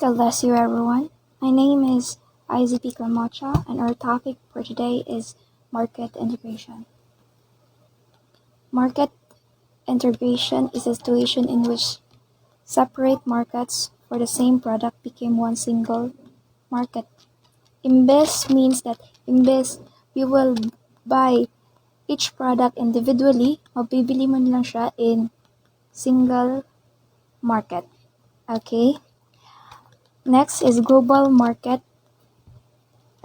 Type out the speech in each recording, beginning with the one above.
God bless you, everyone. My name is Isaac Camacha, and our topic for today is market integration. Market integration is a situation in which separate markets for the same product became one single market. Imbes means that imbes we will buy each product individually, mabibili mo lang siya in single market. Okay? Next is global market.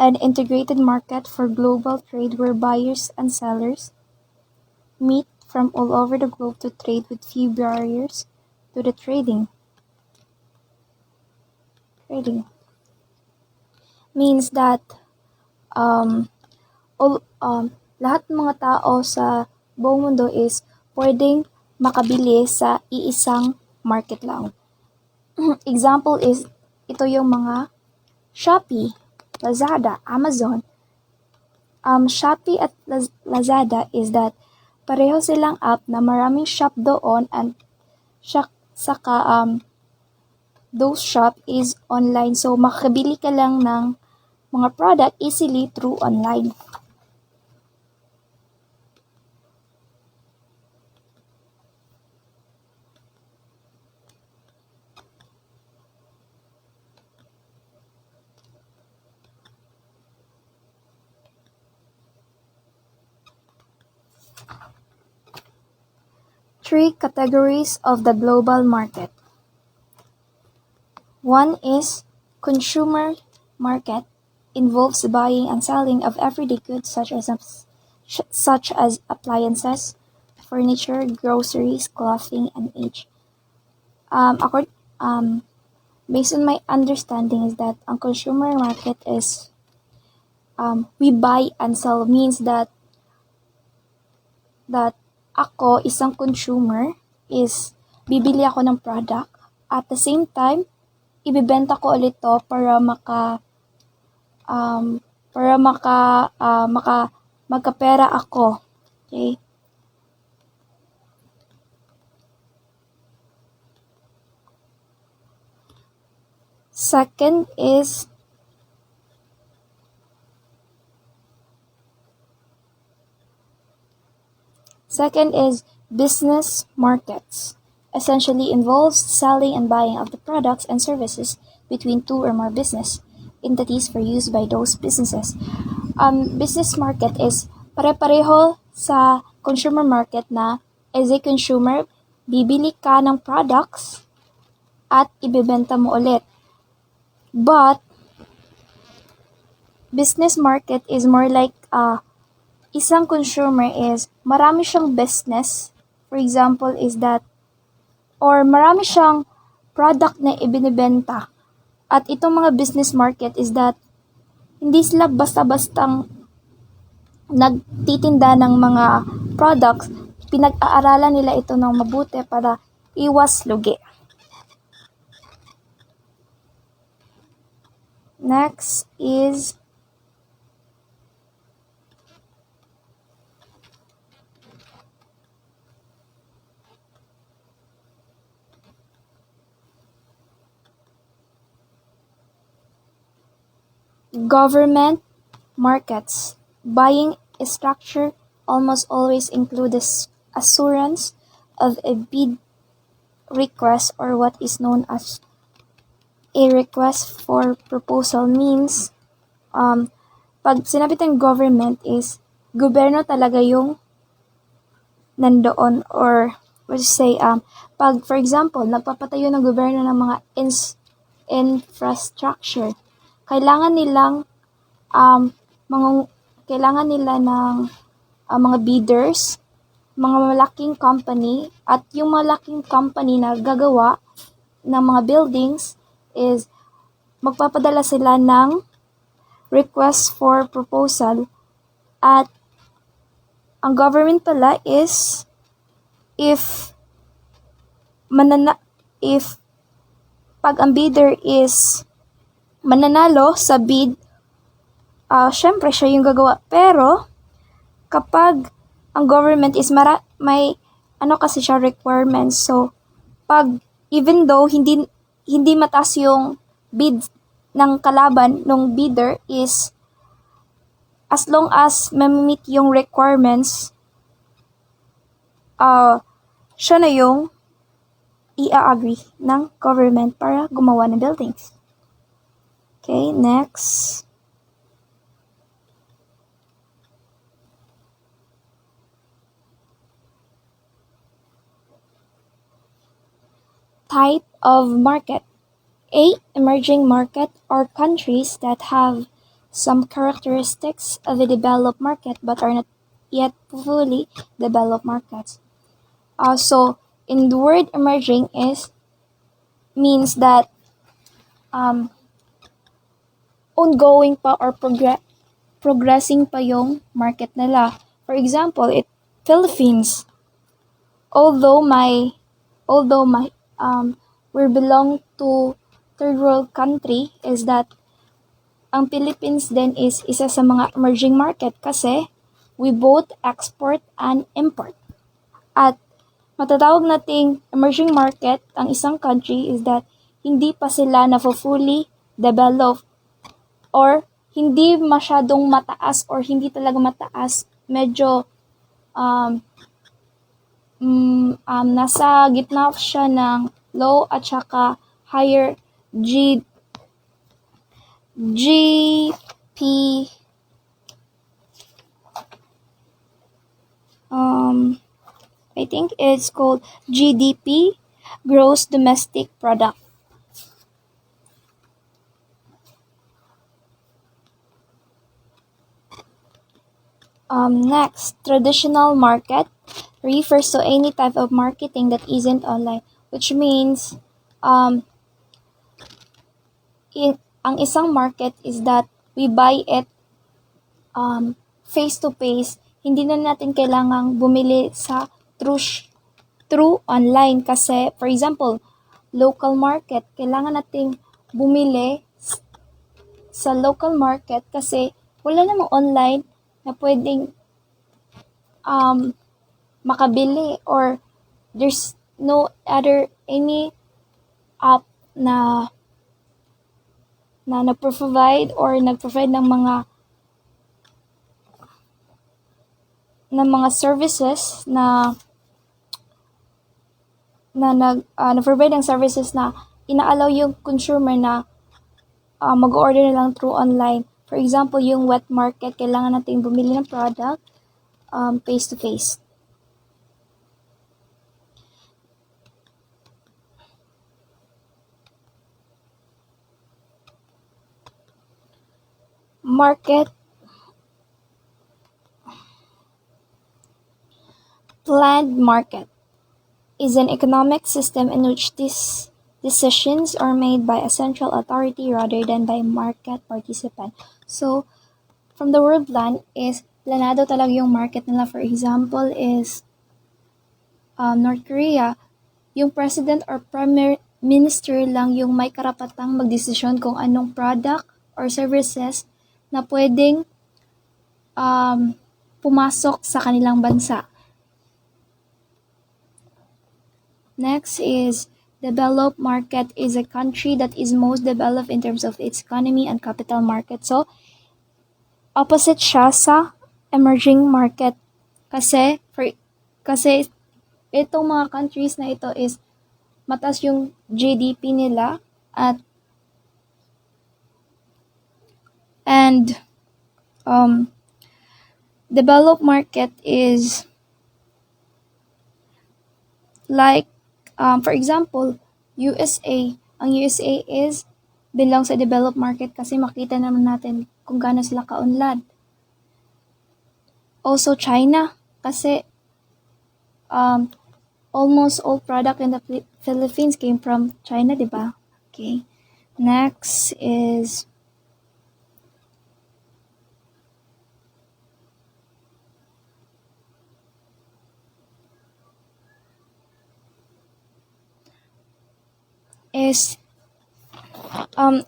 An integrated market for global trade where buyers and sellers meet from all over the globe to trade with few barriers to the trading. Means that lahat ng mga tao sa buong mundo is pwedeng makabili sa iisang market lang. Example is, ito yung mga Shopee, Lazada, Amazon. Shopee at Lazada is that pareho silang app na maraming shop doon and those shop is online, so makakabili ka lang ng mga product easily through online. Three categories of the global market. One is consumer market, involves the buying and selling of everyday goods such as appliances, furniture, groceries, clothing, and each. Based on my understanding is that ang consumer market is we buy and sell, means that ako, isang consumer, is bibili ako ng product. At the same time, ibibenta ko ulit to para magkapera ako. Okay? Second is business markets. Essentially involves selling and buying of the products and services between two or more business entities for use by those businesses. Business market is pare-pareho sa consumer market na as a consumer, bibili ka ng products at ibebenta mo ulit. But business market is more like isang consumer is marami siyang business, for example is that, or marami siyang product na ibinibenta. At itong mga business market is that hindi sila basta-bastang nagtitinda ng mga products, pinag-aaralan nila ito ng mabuti para iwas lugi. Next is government markets. Buying structure almost always includes assurance of a bid request, or what is known as a request for proposal, means pag sinabi tayong government is gobyerno talaga yung nandoon, or what you say, pag for example nagpapatayo ng gobyerno ng mga infrastructure, kailangan nila ng mga bidders, mga malaking company, at yung malaking company na gagawa ng mga buildings is magpapadala sila ng request for proposal. At ang government pala is if pag ang bidder is mananalo sa bid, syempre siya yung gagawa. Pero kapag ang government is may kasi siya requirements, so pag even though hindi mataas yung bid ng kalaban ng bidder is as long as ma-meet yung requirements, siya na yung i-agree ng government para gumawa ng buildings. Okay, next. Type of market. A. Emerging market are countries that have some characteristics of a developed market but are not yet fully developed markets. So, in the word emerging means that ongoing pa or progressing pa yung market nila. For example, Philippines. Although we belong to third world country, is that ang Philippines din is isa sa mga emerging market kasi we both export and import. At matatawag nating emerging market ang isang country is that hindi pa sila na fully developed or hindi masyadong mataas or hindi talaga mataas, medyo nasa gitna siya ng low at saka higher GP I think it's called GDP, Gross Domestic Product. Next, traditional market refers to any type of marketing that isn't online, which means ang isang market is that we buy it face to face. Hindi na natin kailangang bumili sa through online kasi, for example, local market, kailangan nating bumili sa local market kasi wala namang online na pwedeng makabili or there's no other any app na nagprovide ng mga services na nag-provide ng services na ina-allow yung consumer na mag-order na lang through online. For example, yung wet market, kailangan natin bumili ng product face to face. Market planned market is an economic system in which these decisions are made by a central authority rather than by market participant. So, from the word plan is planado talaga yung market nila. For example is North Korea, yung president or prime minister lang yung may karapatang magdesisyon kung anong product or services na pwedeng pumasok sa kanilang bansa. Next is developed market is a country that is most developed in terms of its economy and capital market. So, opposite siya sa emerging market kasi itong mga countries na ito is mataas yung GDP nila and developed market is like for example, USA. Ang USA is belong sa developed market kasi makita naman natin kung gaano sila kaunlad. Also China kasi almost all product in the Philippines came from China, diba? Okay. Next is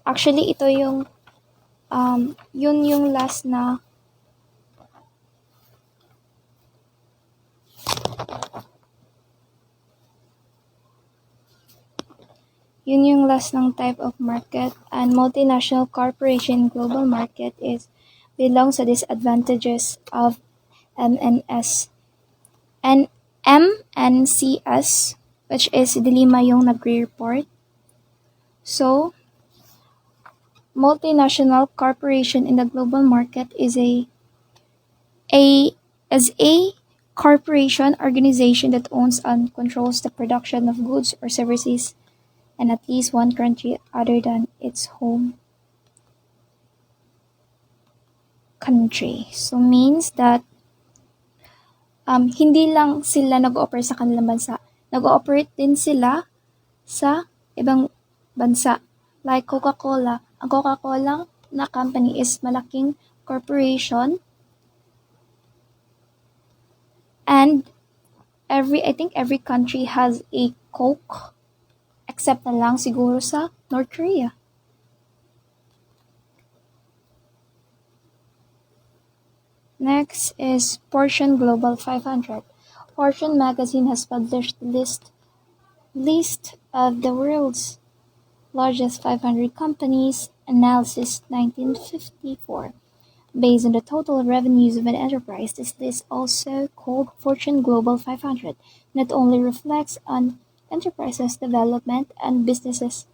actually ito yung yun yung last na Yun yung last ng type of market. And multinational corporation global market belongs to disadvantages of MNS. And MNCS, which is Dilima yung nagre-report. So, multinational corporation in the global market is a corporation organization that owns and controls the production of goods or services in at least one country other than its home country. So means that hindi lang sila nag-ooperate sa kanilang bansa. Nag-ooperate din sila sa ibang bansa. Like Coca-Cola. Ang Coca-Cola na company is malaking corporation. And I think every country has a Coke. Except na lang siguro sa North Korea. Next is Fortune Global 500. Fortune magazine has published the list of the world's largest 500 companies, analysis 1954. Based on the total revenues of an enterprise, this list, also called Fortune Global 500, not only reflects on enterprise's development and business's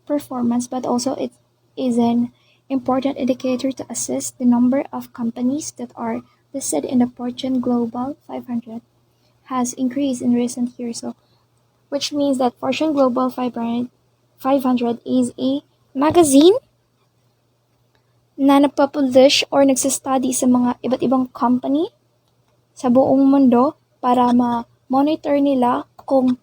performance, but also it is an important indicator to assess the number of companies that are listed in the Fortune Global 500 has increased in recent years. So, which means that Fortune Global 500 is a magazine na nagpa-publish or nagsa-study sa mga iba't ibang company sa buong mundo para ma-monitor nila kung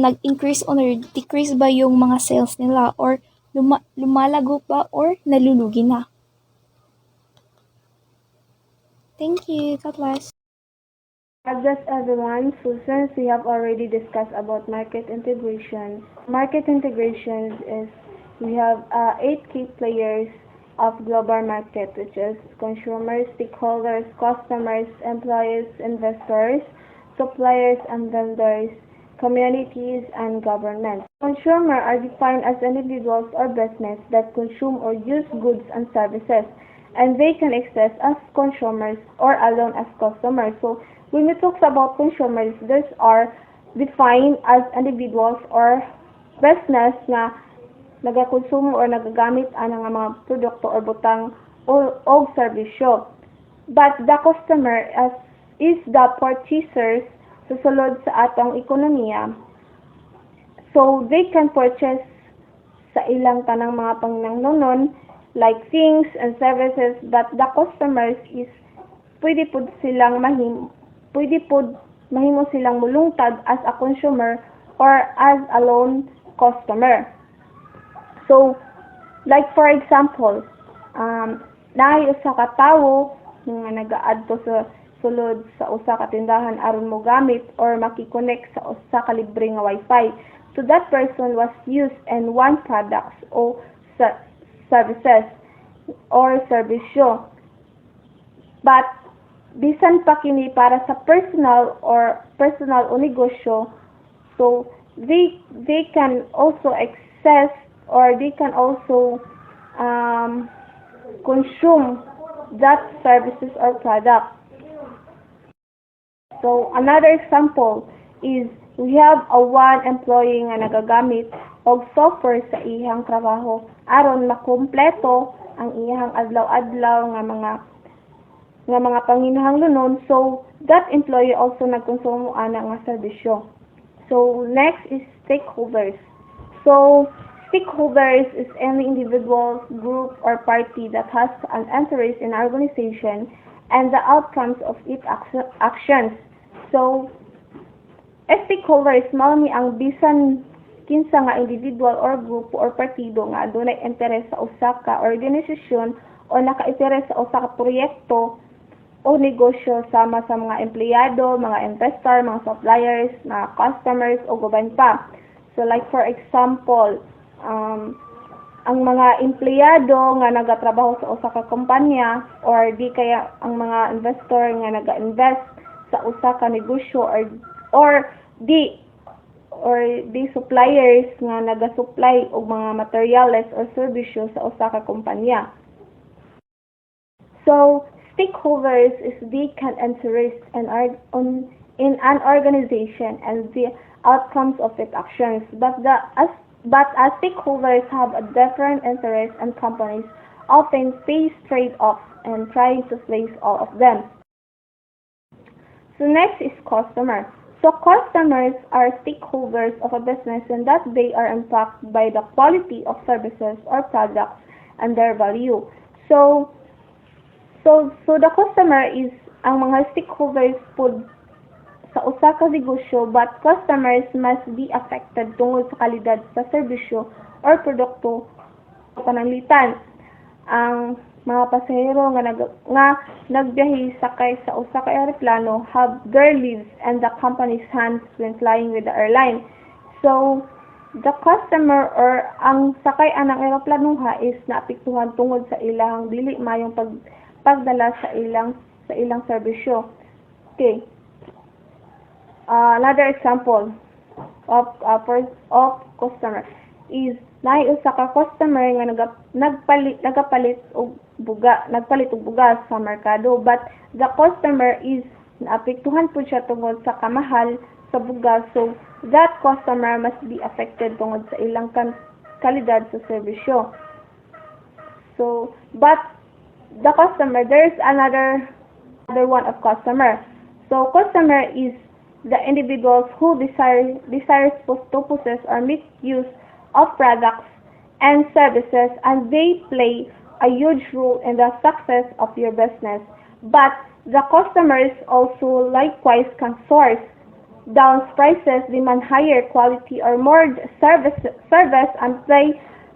nag-increase or decrease ba yung mga sales nila or lumalago ba or nalulugi na. Thank you. God bless. God bless everyone. So since we have already discussed about market integration is we have 8 key players of global market, which is consumers, stakeholders, customers, employees, investors, suppliers and vendors, communities, and governments. Consumers are defined as individuals or business that consume or use goods and services, and they can exist as consumers or alone as customers. So when we talk about consumers, these are defined as individuals or business na nagakonsumo or nagagamit ang mga produkto or butang o serbisyo. But the customer is the purchasers sa sulod sa atong ekonomiya. So they can purchase sa ilang tanang mga pangnangnonon like things and services, but the customers is pwede po mahimo silang mulungtad as a consumer or as a lone customer. So, like for example, naay usa ka tawo nga nagaadto sa sulod sa usa ka tindahan aron mo gamit or makikonek sa usa ka libre nga wifi. So that person was used in one products o services or serbisyo. But bisan pa kini para sa personal o negosyo, so they can also access or they can also consume that services or product. So another example is we have a one employee nga nagagamit og software sa iyang trabaho aron makumpleto ang iyang adlaw-adlaw nga mga panginahanglanon. So that employee also nagkonsumo ana nga serbisyo. So next is stakeholders. So stakeholders is any individual, group, or party that has an interest in an organization and the outcomes of its actions. So a stakeholder is mao ni ang bisan kinsa nga individual or group or partido nga adunay interes sa usa ka organisasyon o naka-interes sa usa ka proyekto o negosyo sama sa mga empleyado, mga investor, mga suppliers, mga customers o guban pa. So like for example, ang mga empleyado nga nagatrabaho sa usa ka kumpanya or di kaya ang mga investor nga naga-invest sa usa ka negosyo or or the suppliers nga naga-supply og mga materials or serbisyo sa usa ka kompanya. So, stakeholders is the can interest in an organization and the outcomes of its actions, but as stakeholders have a different interest and companies often face trade-offs and trying to place all of them. So next is customer. So customers are stakeholders of a business in that they are impacted by the quality of services or products and their value. So the customer is ang mga stakeholders po sa usa ka negosyo, but customers must be affected tungod sa kalidad sa serbisyo or produkto o pananglitan. Ang mga pasahero nga nagbiyahe sakay sa usa ka eroplano have their lives and the company's hands when flying with the airline. So the customer or ang sakay anang eroplanoha is naapektuhan tungod sa ilang dili mayong pagdala sa ilang serbisyo. Okay. Another example of customer is naay usa ka customer nga nagpalit og bugas sa merkado, but the customer is naapektuhan po siya tungod sa kamahal sa bugas. So that customer must be affected tungod sa ilang kalidad sa serbisyo. So but the customer, there's another one of customer. So customer is the individuals who desires to possess or make use of products and services, and they play a huge role in the success of your business. But the customers also likewise can source down prices, demand higher quality or more service and play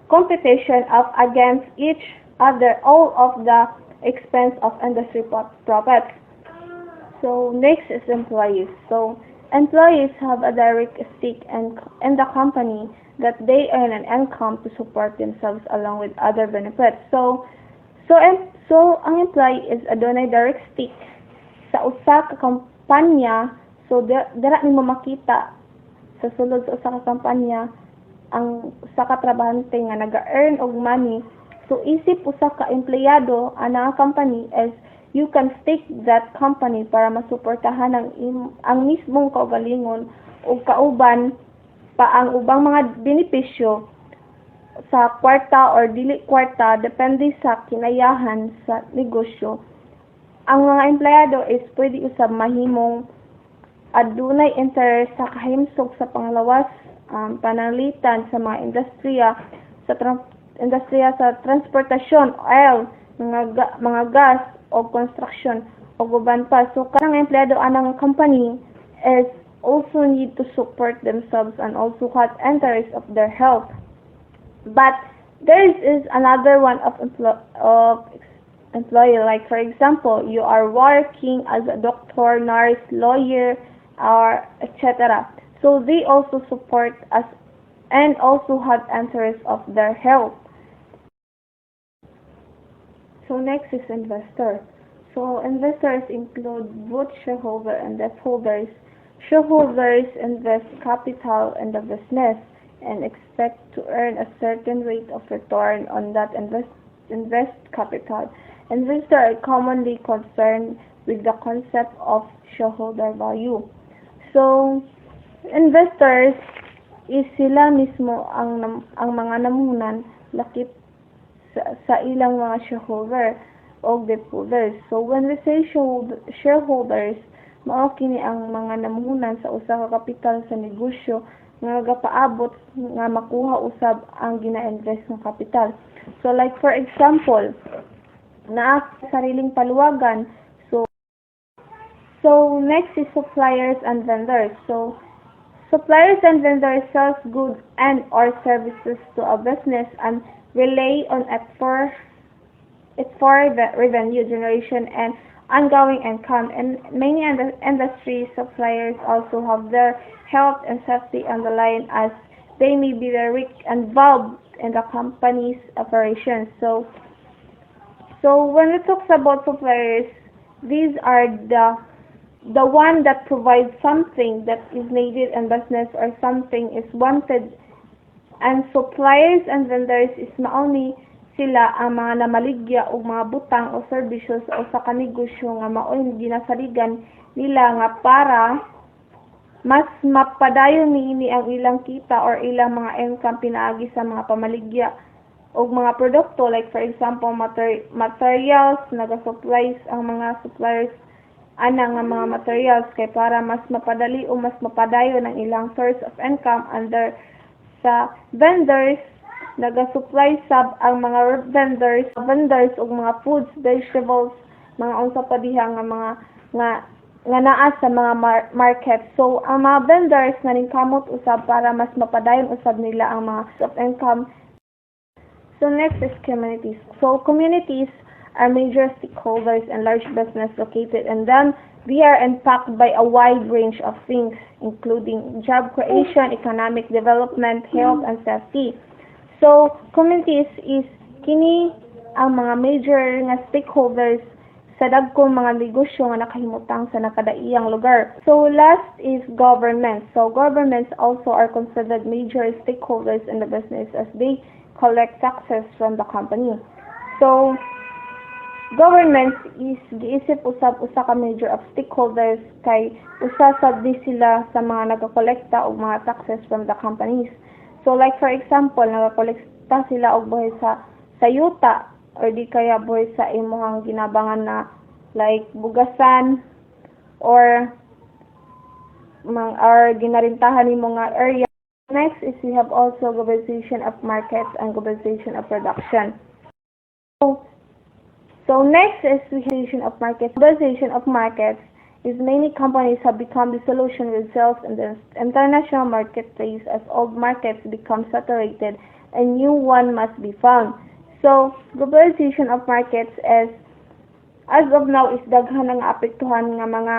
competition up against each other, all of the expense of industry profits. So next is employees. So employees have a direct stake in the company that they earn an income to support themselves along with other benefits. So ang employee is adunay direct stake sa usa ka kampanya. So dira nimo makita sa sulod sa usa ka kampanya ang usa ka trabahante nga naga-earn og money. So isip usa ka empleyado ana company is you can stake that company para masuportahan ang mismong kaugalingon o kauban pa ang ubang mga benepisyo sa kwarta or dili kwarta depende sa kinayahan sa negosyo. Ang mga empleyado is pwede usab mahimong adunay interest sa kahimsog sa panglawas, pananglitan sa mga industriya sa transportasyon, oil, mga gas o construction o guban pa. So kanang empleyado anang company is also need to support themselves and also have interest of their health. But there is another one of employee, like for example, you are working as a doctor, nurse, lawyer, or etc. So they also support us and also have interest of their health. So next is investor. So investors include both shareholder and debt holders. Shareholders invest capital in the business and expect to earn a certain rate of return on that invest capital. Investors are commonly concerned with the concept of shareholder value. So investors is sila mismo ang mga namunan lakip sa ilang mga shareholder o debt holders. So when we say shareholders, mao kini ang mga namuhunan sa usa ka kapital sa negosyo nga gapaabot nga makuha usab ang gina-invest ng kapital. So like for example, naa sariling paluwagan. So next is suppliers and vendors. So suppliers and vendors sell goods and or services to a business and rely on it for revenue generation and ongoing income. In many industries, suppliers also have their health and safety on the line as they may be very involved in the company's operations. So when we talk about suppliers, these are the one that provides something that is needed in business or something is wanted, and suppliers and vendors is mauni sila ang mga namaligya o mga butang o serbisyo o sa kanegosyo nga maoy ginasaligan nila nga para mas mapadayon niini ang ilang kita or ilang mga income pinaagi sa mga pamaligya o mga produkto, like for example materials, naga-supplies ang mga suppliers ana nga mga materials kay para mas mapadali o mas mapadayon ang ilang source of income. Under sa vendors, naga-supply sab ang mga vendors og mga foods, vegetables, mga unsa pa diha nga mga nga naa sa mga market. So ang mga vendors naningkamot usab para mas mapadayon usab nila ang mga source of income. So next is communities. So communities are major stakeholders in large business located in them. They are impacted by a wide range of things, including job creation, economic development, health, and safety. So communities is kini ang mga major nga stakeholders sa dagkong mga negosyo nga nakahimutang sa nakadaiyang lugar. So last is government. So governments also are considered major stakeholders in the business as they collect taxes from the company. So governments is giisip usab usa ka major of stakeholders kay usa sad di sila sa mga nagakolekta og mga taxes from the companies. So like for example, nagakolekta sila og buhay sa yuta or di kaya buhay sa imong ginabangan na like bugasan or ginarintahan nimo nga area. Next is we have also globalization of markets and globalization of production. So next is globalization of markets. Globalization of markets is many companies have become the solution with sales in the international marketplace as old markets become saturated and new one must be found. So globalization of markets is as of now is daghan nga apektuhan nga mga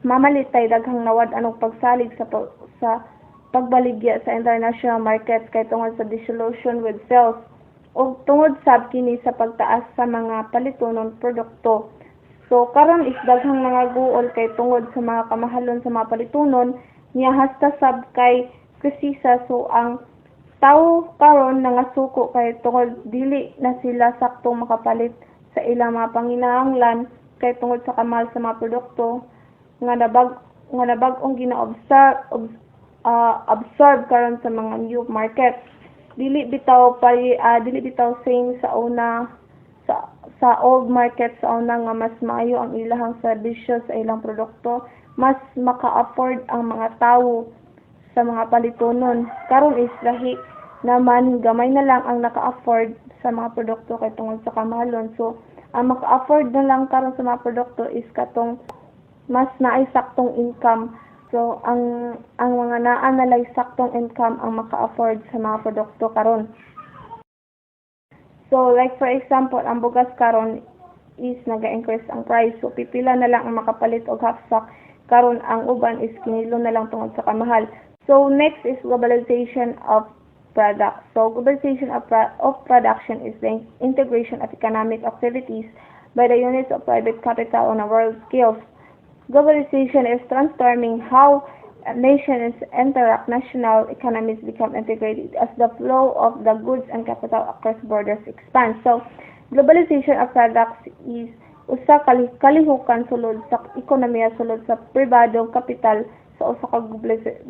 mamalitay daghang nawad anong pagsalig sa pagbaligya sa international markets kay tungod sa dissolution with sales o tungod sab kini sa pagtaas sa mga palitonon produkto. So karon is daghang mga guol kay tungod sa mga kamahalon sa mga palitonon niya hasta sab kay krisisa. So ang tao karon nangasuko kay tungod dili na sila saktong makapalit sa ilang mga panginahanglan kay tungod sa kamahal sa mga produkto nga nabag-ong absorb karon sa mga new market. Dili bitaw same sa una sa old market sa una nga mas maayo ang ilang serbisyo sa ilang produkto, mas maka-afford ang mga tao sa mga palitonon. Karon is lahi naman gamay na lang ang naka-afford sa mga produkto kay tungod sa kamahalon. So ang maka-afford na lang karon sa mga produkto is katong mas naay saktong income. So ang mga naa saktong income ang maka-afford sa mga produkto karon. So like for example, ang bugas karon is naga-increase ang price. So pipila na lang ang makapalit og half sack. Karon ang uban is kinilo na lang tungod sa kamahal. So next is globalization of product. So globalization of production is the integration of economic activities by the units of private capital on a world scale. Globalization is transforming how nations interact. National economies become integrated as the flow of the goods and capital across borders expands. So, globalization of products is usa kalihukan sulod sa ekonomiya sulod sa pribadong kapital sa usa ka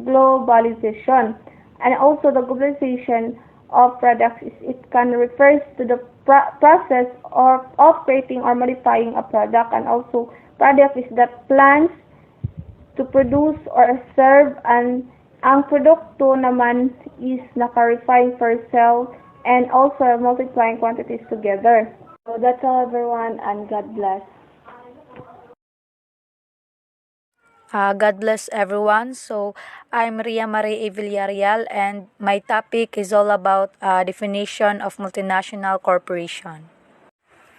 globalization. And also the globalization of products it can refers to the process of creating or modifying a product, and also product is that plans to produce or serve, and ang produkto naman is naka-refine for sale and also multiplying quantities together. So that's all everyone, and God bless. God bless everyone. So I'm Ria Marie A. Villarreal, and my topic is all about definition of multinational corporation.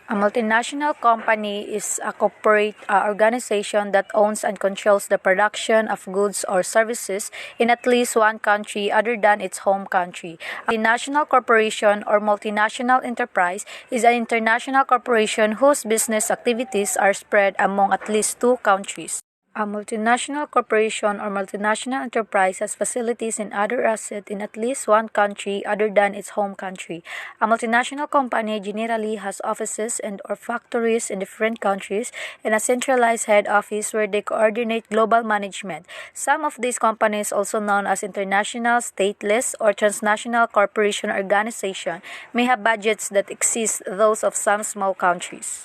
A multinational company is a corporate organization that owns and controls the production of goods or services in at least one country other than its home country. A multinational corporation or multinational enterprise is an international corporation whose business activities are spread among at least two countries. A multinational corporation or multinational enterprise has facilities and other assets in at least one country other than its home country. A multinational company generally has offices and or factories in different countries and a centralized head office where they coordinate global management. Some of these companies, also known as international, stateless, or transnational corporation organization, may have budgets that exceed those of some small countries.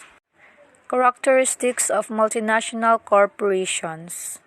Characteristics of multinational corporations.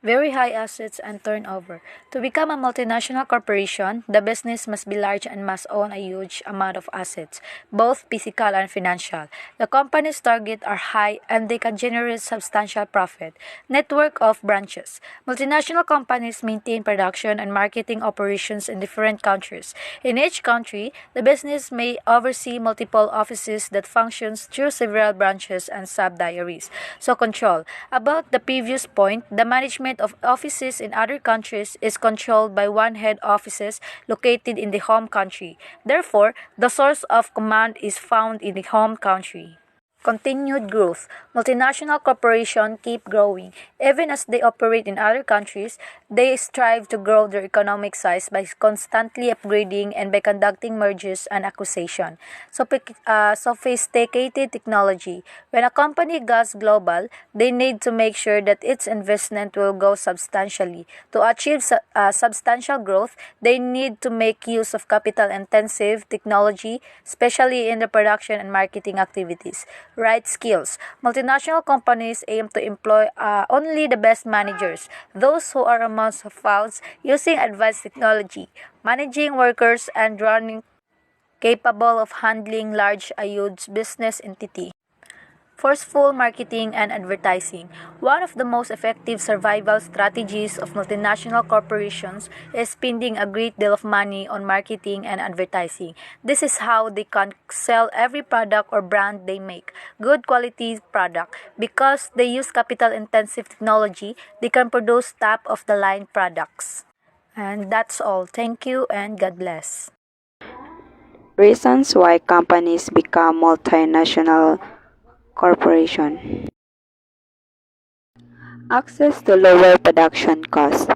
Very high assets and turnover. To become a multinational corporation, the business must be large and must own a huge amount of assets, both physical and financial. The company's targets are high and they can generate substantial profit. Network of branches. Multinational companies maintain production and marketing operations in different countries. In each country, the business may oversee multiple offices that functions through several branches and subsidiaries. So control. About the previous point, the management of offices in other countries is controlled by one head office located in the home country. Therefore, the source of command is found in the home country. Continued growth. Multinational corporations keep growing. Even as they operate in other countries, they strive to grow their economic size by constantly upgrading and by conducting mergers and acquisition. Sophisticated technology. When a company goes global, they need to make sure that its investment will grow substantially. To achieve substantial growth, they need to make use of capital-intensive technology, especially in the production and marketing activities. Right skills. Multinational companies aim to employ only the best managers, those who are amongst found using advanced technology, managing workers and running capable of handling large huge business entity. Forceful marketing and advertising. One of the most effective survival strategies of multinational corporations is spending a great deal of money on marketing and advertising. This is how they can sell every product or brand they make. Good quality product. Because they use capital intensive technology, they can produce top of the line products. And that's all. Thank you and God bless. Reasons why companies become multinational corporation. Access to lower production costs.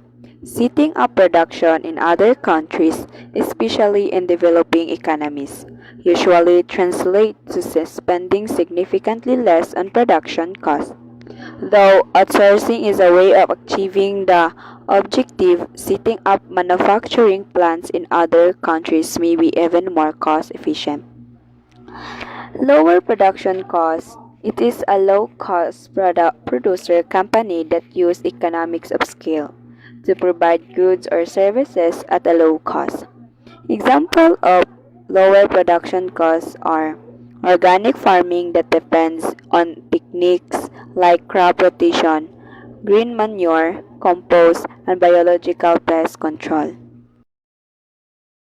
Setting up production in other countries, especially in developing economies, usually translate to spending significantly less on production costs. Though outsourcing is a way of achieving the objective, setting up manufacturing plants in other countries may be even more cost efficient. Lower production costs. It is a low-cost product producer company that use economics of scale to provide goods or services at a low cost. Example of lower production costs are organic farming that depends on techniques like crop rotation, green manure, compost, and biological pest control.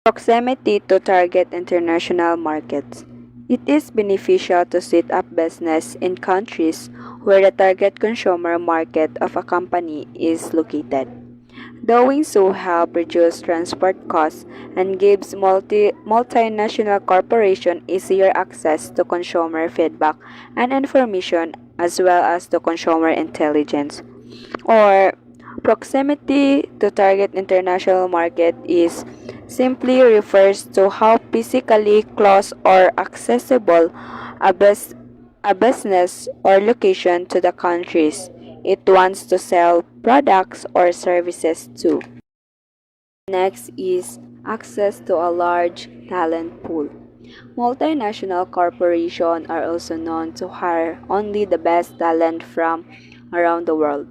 Proximity to target international markets. It is beneficial to set up business in countries where the target consumer market of a company is located. Doing so helps reduce transport costs and gives multinational corporations easier access to consumer feedback and information as well as to consumer intelligence. Or proximity to target international market is simply refers to how physically close or accessible a, a business or location to the countries it wants to sell products or services to. Next is access to a large talent pool. Multinational corporations are also known to hire only the best talent from around the world,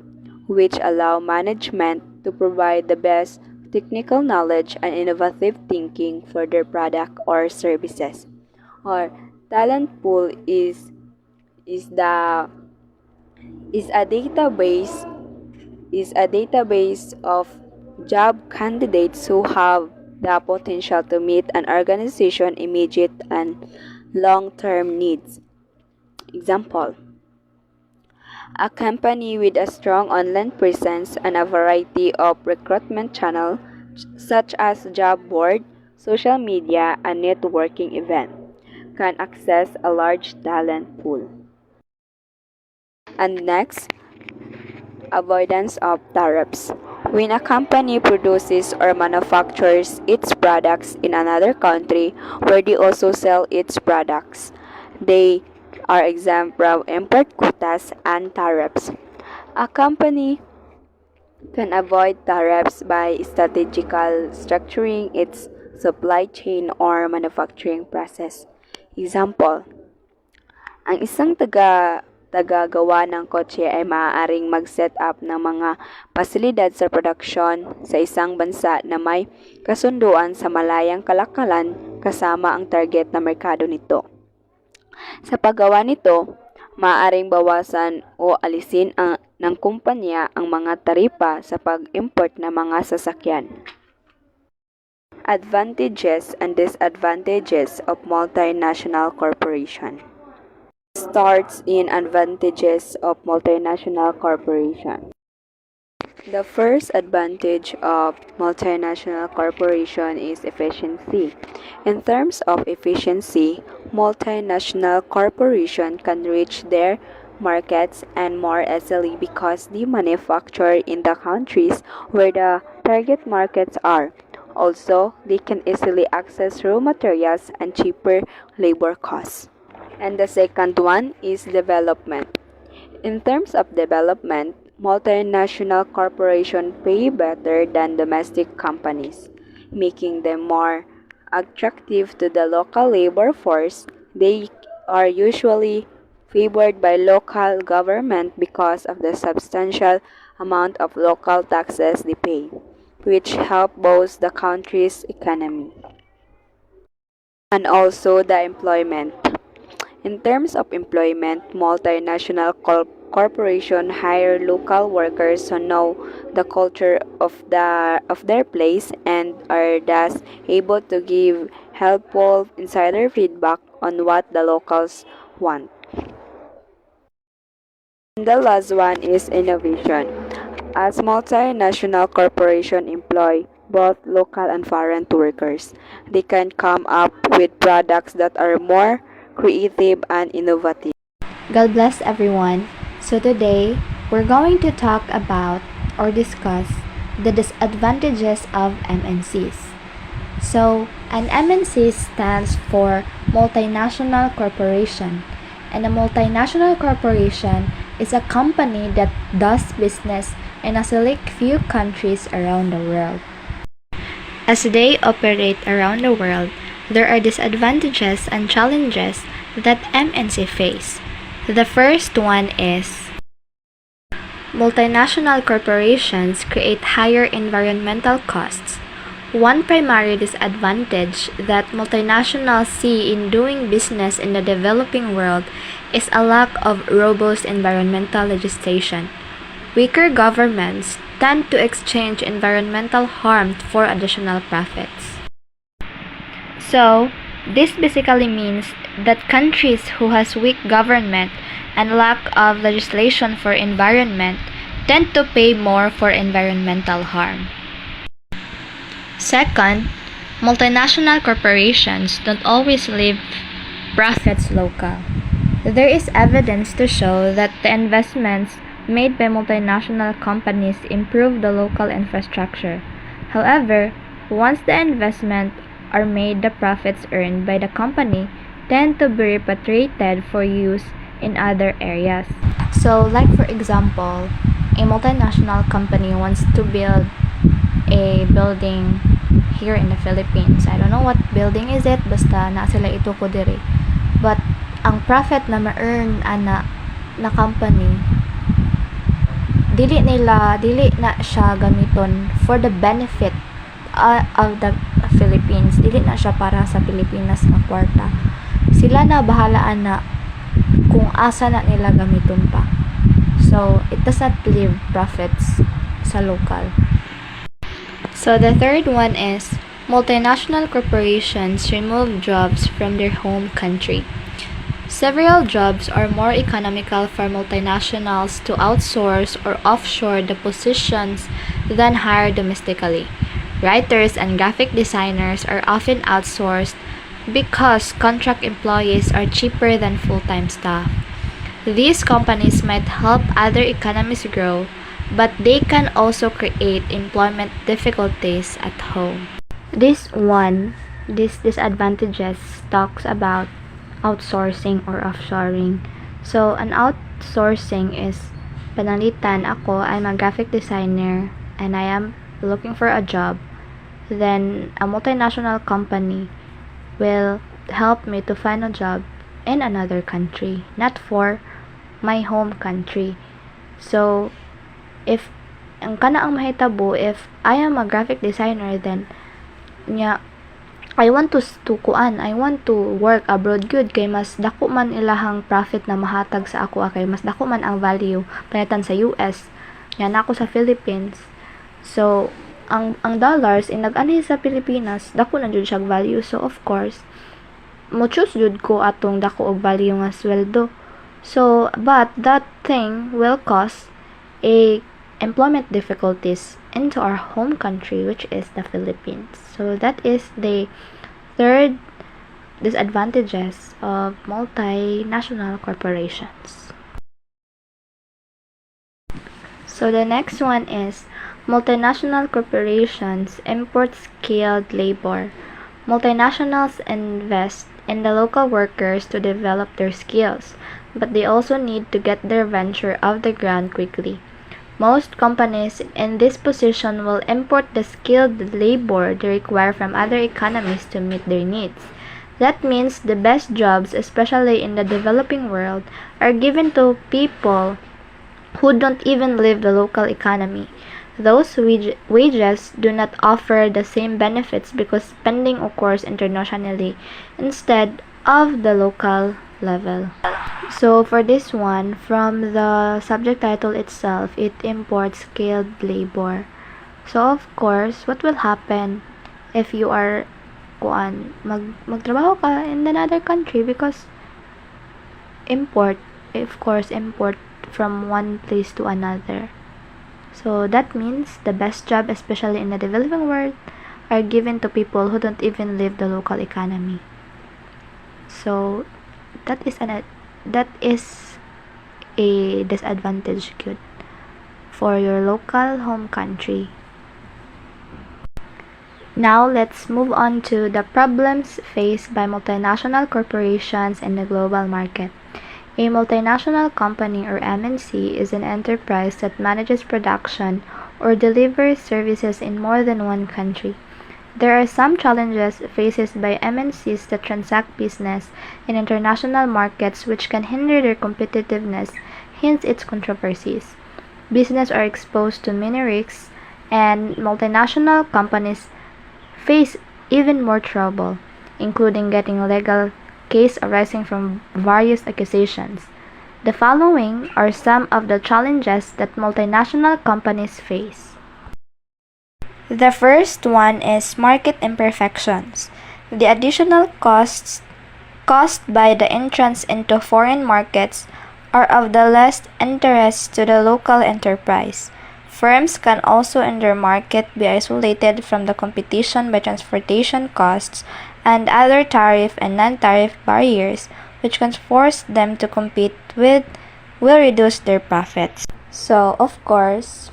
which allow management to provide the best technical knowledge and innovative thinking for their product or services. Or talent pool is the is a database of job candidates who have the potential to meet an organization's immediate and long-term needs. Example: a company with a strong online presence and a variety of recruitment channels such as job board, social media, and networking events can access a large talent pool. And next, avoidance of tariffs. When a company produces or manufactures its products in another country where they also sell its products, they are exempt from import quotas and tariffs. A company can avoid tariffs by strategical structuring its supply chain or manufacturing process. Example, ang isang tagagawa ng kotse ay maaaring mag-set up ng mga pasilidad sa produksyon sa isang bansa na may kasunduan sa malayang kalakalan kasama ang target na merkado nito. Sa paggawa nito, maaaring bawasan o alisin ng kumpanya ang mga taripa sa pag-import ng mga sasakyan. Advantages and disadvantages of multinational corporation. Starts in advantages of multinational corporation. The first advantage of multinational corporation is efficiency. In terms of efficiency, multinational corporation can reach their markets and more easily because they manufacture in the countries where the target markets are. Also, they can easily access raw materials and cheaper labor costs. And the second one is development. In terms of development, multinational corporations pay better than domestic companies, making them more attractive to the local labor force. They are usually favored by local government because of the substantial amount of local taxes they pay, which help boost the country's economy. And also the employment. In terms of employment, multinational corporations hire local workers who know the culture of their place and are thus able to give helpful insider feedback on what the locals want. And the last one is innovation. As multinational corporations employ both local and foreign workers, they can come up with products that are more creative and innovative. God bless everyone. So today, we're going to talk about or discuss the disadvantages of MNCs. So, an MNC stands for multinational corporation, and a multinational corporation is a company that does business in a select few countries around the world. As they operate around the world, there are disadvantages and challenges that MNC face. The first one is multinational corporations create higher environmental costs. One primary disadvantage that multinationals see in doing business in the developing world is a lack of robust environmental legislation. Weaker governments tend to exchange environmental harm for additional profits. So, this basically means that countries who has weak government and lack of legislation for environment tend to pay more for environmental harm. Second, multinational corporations don't always leave profits local. There is evidence to show that the investments made by multinational companies improve the local infrastructure. However, once the investment are made, the profits earned by the company tend to be repatriated for use in other areas. So, like for example, a multinational company wants to build a building here in the Philippines. I don't know what building is it, basta na sila ito ko diri. But ang profit na ma-earn na company, dili na siya gamiton for the benefit of the Philippines. Dili na siya para sa Pilipinas nga kwarta. Sila na bahalaan na kung asa na nila gamiton pa. So, it does not leave profits sa local. So, the third one is multinational corporations remove jobs from their home country. Several jobs are more economical for multinationals to outsource or offshore the positions than hire domestically. Writers and graphic designers are often outsourced because contract employees are cheaper than full-time staff. These companies might help other economies grow but they can also create employment difficulties at home. This disadvantages talks about outsourcing or offshoring. So, an outsourcing is panalitan ako, I'm a graphic designer and I am looking for a job. Then, a multinational company will help me to find a job in another country, not for my home country. So, if ang kana ang mahitabo, if I am a graphic designer, then I want I want to work abroad good kay mas dako man ilahang profit na mahatag sa ako kay mas dako man ang value panitan sa US. Yan ako sa Philippines. So, ang dollars nag-ani sa Pilipinas, dako na jud siya value. So, of course, mo choose jud ko atong dako og value nga sweldo. So, but that thing will cause a employment difficulties into our home country, which is the Philippines. So that is the third disadvantages of multinational corporations. So the next one is multinational corporations import skilled labor. Multinationals invest in the local workers to develop their skills, but they also need to get their venture off the ground quickly. Most companies in this position will import the skilled labor they require from other economies to meet their needs. That means the best jobs, especially in the developing world, are given to people who don't even live the local economy. Those wages do not offer the same benefits because spending occurs internationally instead of the local level. So for this one, from the subject title itself, it imports skilled labor. So of course, what will happen if you are magtrabaho ka in another country, because import from one place to another. So that means the best job, especially in the developing world, are given to people who don't even live the local economy. So that is a disadvantage good for your local home country. Now let's move on to the problems faced by multinational corporations in the global market. A multinational company or MNC is an enterprise that manages production or delivers services in more than one country. There are some challenges faced by MNCs that transact business in international markets which can hinder their competitiveness, hence its controversies. Business are exposed to many risks, and multinational companies face even more trouble, including getting a legal case arising from various accusations. The following are some of the challenges that multinational companies face. The first one is market imperfections. The additional costs caused by the entrance into foreign markets are of the least interest to the local enterprise. Firms can also in their market be isolated from the competition by transportation costs and other tariff and non-tariff barriers, which can force them to compete with will reduce their profits. So, of course,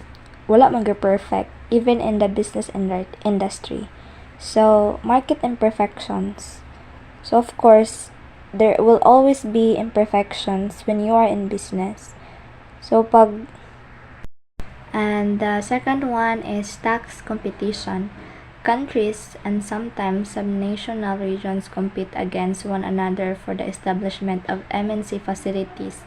wala mag-perfect even in the business industry. So, market imperfections. So, of course, there will always be imperfections when you are in business. So, and the second one is tax competition. Countries and sometimes subnational regions compete against one another for the establishment of MNC facilities,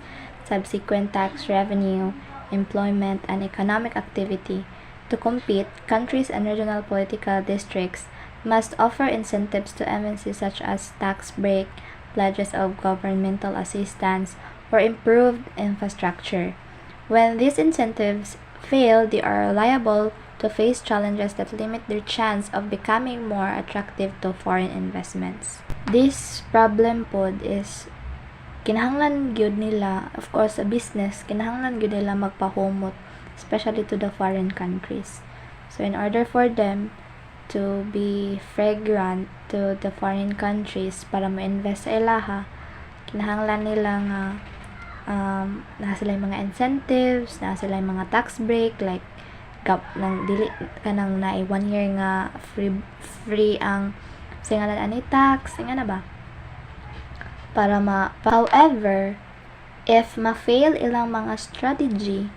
subsequent tax revenue, employment, and economic activity. To compete, countries and regional political districts must offer incentives to MNCs such as tax break, pledges of governmental assistance, or improved infrastructure. When these incentives fail, they are liable to face challenges that limit their chance of becoming more attractive to foreign investments. This problem pod is kinahanglan gyud nila, of course, sa business, kinahanglan gyud nila magpahumot, especially to the foreign countries. So in order for them to be fragrant to the foreign countries para mo-invest sa ilaha, kinahanglan nila nga na sila yung mga incentives, na sila yung mga tax break, like nang dili ka nang na 1 year nga free ang singalan ani tax, nga na ba? However, if ma-fail ilang mga strategy,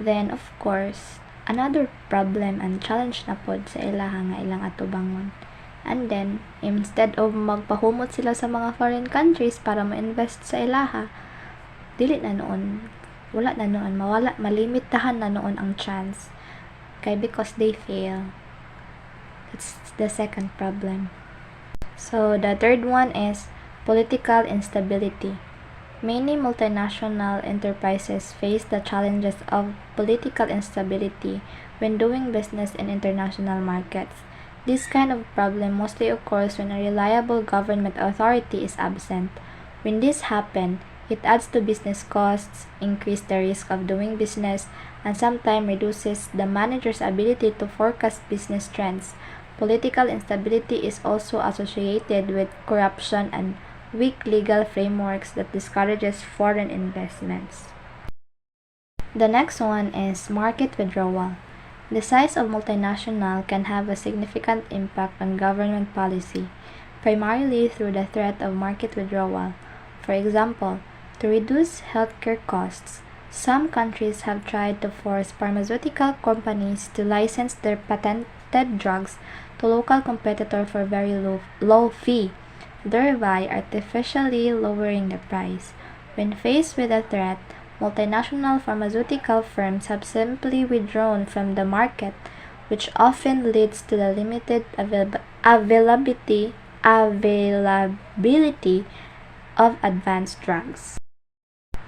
then of course, another problem and challenge na pod sa ilaha nga ilang atubangon. And then, instead of magpahumot sila sa mga foreign countries para ma-invest sa ilaha, dili na noon, wala na noon, malimitahan na noon ang chance. Okay, because they fail. That's the second problem. So, the third one is political instability. Many multinational enterprises face the challenges of political instability when doing business in international markets. This kind of problem mostly occurs when a reliable government authority is absent. When this happens, it adds to business costs, increases the risk of doing business, and sometimes reduces the manager's ability to forecast business trends. Political instability is also associated with corruption and weak legal frameworks that discourages foreign investments. The next one is market withdrawal. The size of multinational can have a significant impact on government policy, primarily through the threat of market withdrawal. For example, to reduce healthcare costs, some countries have tried to force pharmaceutical companies to license their patented drugs to local competitors for very low fee, thereby artificially lowering the price. When faced with a threat, multinational pharmaceutical firms have simply withdrawn from the market, which often leads to the limited availability of advanced drugs.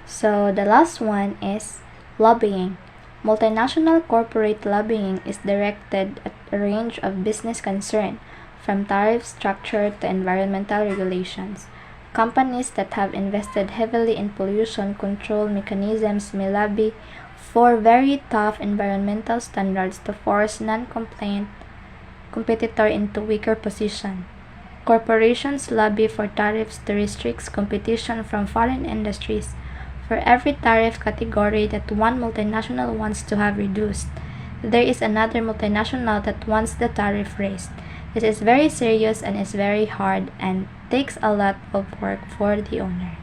So the last one is lobbying. Multinational corporate lobbying is directed at a range of business concerns, from tariff structure to environmental regulations. Companies that have invested heavily in pollution control mechanisms may lobby for very tough environmental standards to force non-compliant competitors into weaker position. Corporations lobby for tariffs to restrict competition from foreign industries. For every tariff category that one multinational wants to have reduced, there is another multinational that wants the tariff raised. This is very serious and is very hard and takes a lot of work for the owner.